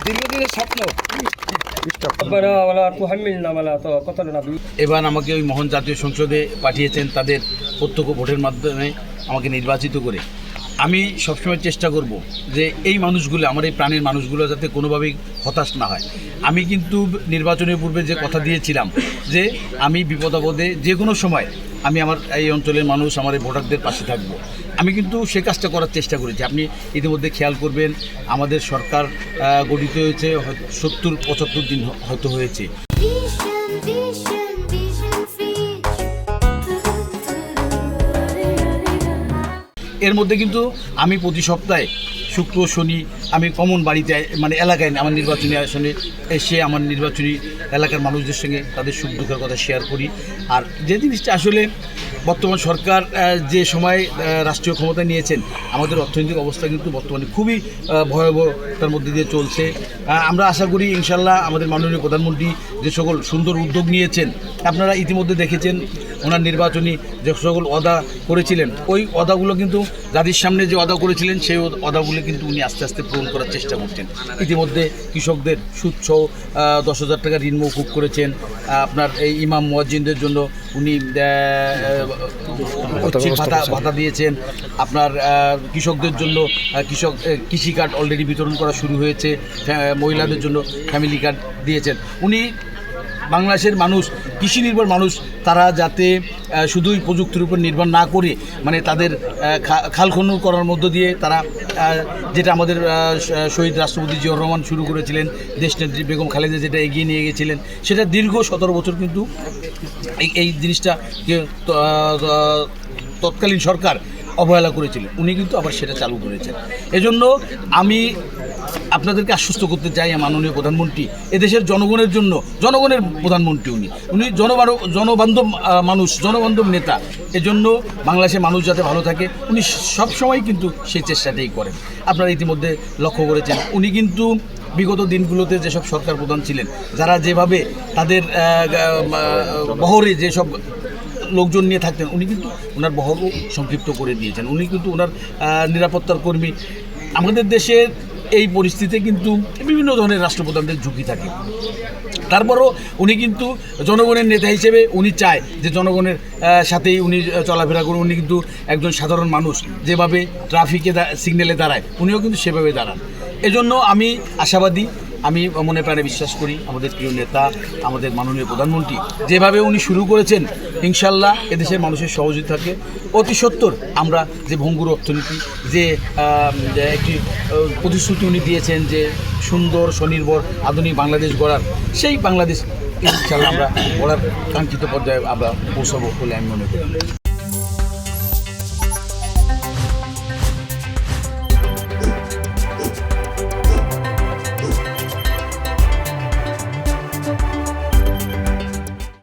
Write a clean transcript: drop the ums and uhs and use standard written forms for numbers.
দীর্ঘদিনের স্বপ্ন। এবার আমাকে ওই মহান জাতীয় সংসদে পাঠিয়েছেন তাদের প্রত্যক্ষ ভোটের মাধ্যমে আমাকে নির্বাচিত করে। আমি সবসময় চেষ্টা করব যে এই মানুষগুলো, আমার এই প্রাণের মানুষগুলো যাতে কোনোভাবেই হতাশ না হয়। আমি কিন্তু নির্বাচনের পূর্বে যে কথা দিয়েছিলাম যে আমি বিপদ-আপদে যে কোনো সময় আমি আমার এই অঞ্চলের মানুষ, আমার এই ভোটারদের পাশে থাকব। আমি কিন্তু সে কাজটা করার চেষ্টা করেছি। আপনি ইতিমধ্যে খেয়াল করবেন আমাদের সরকার গঠিত হয়েছে 70-75 দিন হয়তো হয়েছে। এর মধ্যে কিন্তু আমি প্রতি সপ্তাহে শুক্র শনি আমি কমন বাড়িতে, মানে এলাকায় আমার নির্বাচনী আসনে এসে আমার নির্বাচনী এলাকার মানুষদের সঙ্গে তাদের সুখ দুঃখের কথা শেয়ার করি। আর যে জিনিসটা আসলে বর্তমান সরকার যে সময় রাষ্ট্রীয় ক্ষমতা নিয়েছেন, আমাদের অর্থনৈতিক অবস্থা কিন্তু বর্তমানে খুবই ভয়াবহতার মধ্যে দিয়ে চলছে। আমরা আশা করি ইনশাল্লাহ আমাদের মাননীয় প্রধানমন্ত্রী যে সকল সুন্দর উদ্যোগ নিয়েছেন, আপনারা ইতিমধ্যে দেখেছেন ওনার নির্বাচনী যে সকল ওয়াদা করেছিলেন, ওই ওয়াদাগুলো কিন্তু জাতির সামনে যে ওয়াদা করেছিলেন সেই ওয়াদাগুলো কিন্তু উনি আস্তে আস্তে পূরণ করার চেষ্টা করছেন। ইতিমধ্যে কৃষকদের সুদসহ 10,000 টাকা ঋণ মওকুফ করেছেন। আপনার এই ইমাম মুয়াজ্জিনদের জন্য উনি ভাতা দিয়েছেন। আপনার কৃষকদের জন্য কৃষি কার্ড অলরেডি বিতরণ করা শুরু হয়েছে। মহিলাদের জন্য ফ্যামিলি কার্ড দিয়েছেন উনি। বাংলাদেশের মানুষ, কৃষি নির্ভর মানুষ, তারা যাতে শুধুই প্রযুক্তির উপর নির্ভর না করে, মানে তাদের খাল খনন করার মধ্য দিয়ে তারা যেটা আমাদের শহীদ রাষ্ট্রপতি জিয়াউর রহমান শুরু করেছিলেন, দেশনেত্রী বেগম খালেদা যেটা এগিয়ে নিয়ে গেছিলেন, সেটা দীর্ঘ 17 বছর কিন্তু এই জিনিসটা তৎকালীন সরকার অবহেলা করেছিলেন। উনি কিন্তু আবার সেটা চালু করেছেন। এজন্য আমি আপনাদেরকে আশ্বস্ত করতে চাই, মাননীয় প্রধানমন্ত্রী এদেশের জনগণের জন্য, জনগণের প্রধানমন্ত্রী উনি জনবান্ধব মানুষ, জনবান্ধব নেতা। এজন্য বাংলাদেশের মানুষ যাতে ভালো থাকে উনি সবসময় কিন্তু সেই চেষ্টাটাই করেন। আপনারা ইতিমধ্যে লক্ষ্য করেছেন উনি কিন্তু বিগত দিনগুলোতে যেসব সরকার প্রধান ছিলেন, যারা যেভাবে তাদের বহরে যেসব লোকজন নিয়ে থাকতেন, উনি কিন্তু ওনার বহরও সংক্ষিপ্ত করে দিয়েছেন। উনি কিন্তু ওনার নিরাপত্তার কর্মী। আমাদের দেশের এই পরিস্থিতিতে কিন্তু বিভিন্ন ধরনের রাষ্ট্রপ্রধানদের ঝুঁকি থাকে, তারপরও উনি কিন্তু জনগণের নেতা হিসেবে উনি চায় যে জনগণের সাথেই উনি চলাফেরা করুন। উনি কিন্তু একজন সাধারণ মানুষ, যেভাবে ট্রাফিকে সিগন্যালে দাঁড়ায় উনিও কিন্তু সেভাবে দাঁড়ান। এজন্য আমি আশাবাদী, আমি মনে প্রাণে বিশ্বাস করি আমাদের প্রিয় নেতা, আমাদের মাননীয় প্রধানমন্ত্রী যেভাবে উনি শুরু করেছেন, ইনশাল্লাহ এদেশের মানুষের সহযোগিতাকে অতি সত্বর আমরা যে ভঙ্গুর অর্থনীতি, যে একটি প্রতিশ্রুতি উনি দিয়েছেন যে সুন্দর স্বনির্ভর আধুনিক বাংলাদেশ গড়ার, সেই বাংলাদেশ ইনশাল্লাহ আমরা গড়ার কাঙ্ক্ষিত পর্যায়ে আমরা পৌঁছাবো বলে আমি মনে করি।